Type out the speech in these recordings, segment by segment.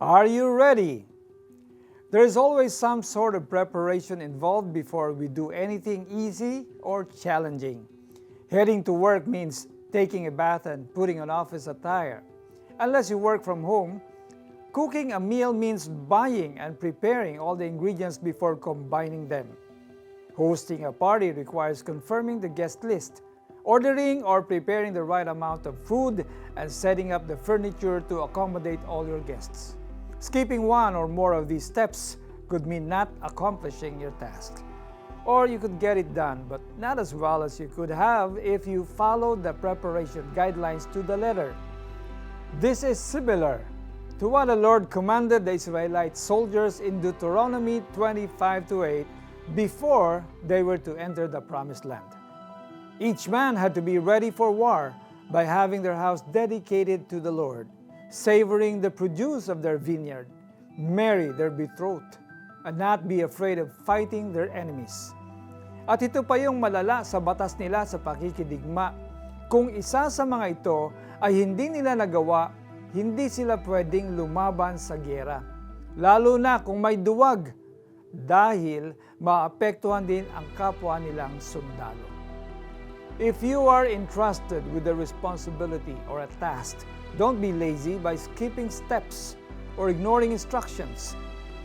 Are you ready? There is always some sort of preparation involved before we do anything easy or challenging. Heading to work means taking a bath and putting on office attire. Unless you work from home, cooking a meal means buying and preparing all the ingredients before combining them. Hosting a party requires confirming the guest list, ordering or preparing the right amount of food, and setting up the furniture to accommodate all your guests. Skipping one or more of these steps could mean not accomplishing your task. Or you could get it done, but not as well as you could have if you followed the preparation guidelines to the letter. This is similar to what the Lord commanded the Israelite soldiers in Deuteronomy 25:8 before they were to enter the Promised Land. Each man had to be ready for war by having their house dedicated to the Lord, savoring the produce of their vineyard, marry their betrothed, and not be afraid of fighting their enemies. At ito pa yung malala sa batas nila sa pakikidigma. Kung isa sa mga ito ay hindi nila nagawa, hindi sila pwedeng lumaban sa gyera. Lalo na kung may duwag, dahil maapektuhan din ang kapwa nilang sundalo. If you are entrusted with a responsibility or a task, don't be lazy by skipping steps or ignoring instructions.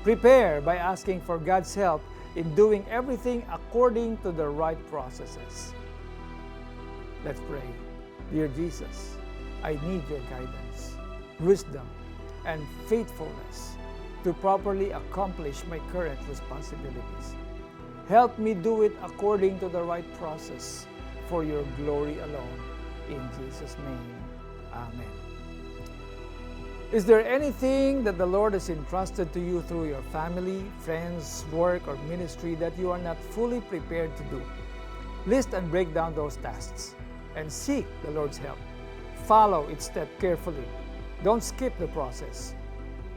Prepare by asking for God's help in doing everything according to the right processes. Let's pray. Dear Jesus, I need your guidance, wisdom, and faithfulness to properly accomplish my current responsibilities. Help me do it according to the right process for your glory alone. In Jesus' name, Amen. Is there anything that the Lord has entrusted to you through your family, friends, work, or ministry that you are not fully prepared to do? List and break down those tasks and seek the Lord's help. Follow each step carefully. Don't skip the process.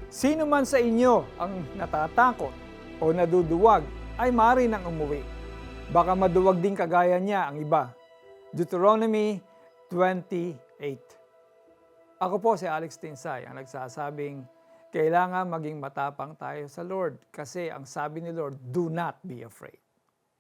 Sino man sa inyo ang natatakot o naduduwag ay maaari nang umuwi. Baka maduwag din kagaya niya ang iba. Deuteronomy 28. Ako po si Alex Tinsay, ang nagsasabing, kailangan maging matapang tayo sa Lord kasi ang sabi ni Lord, do not be afraid.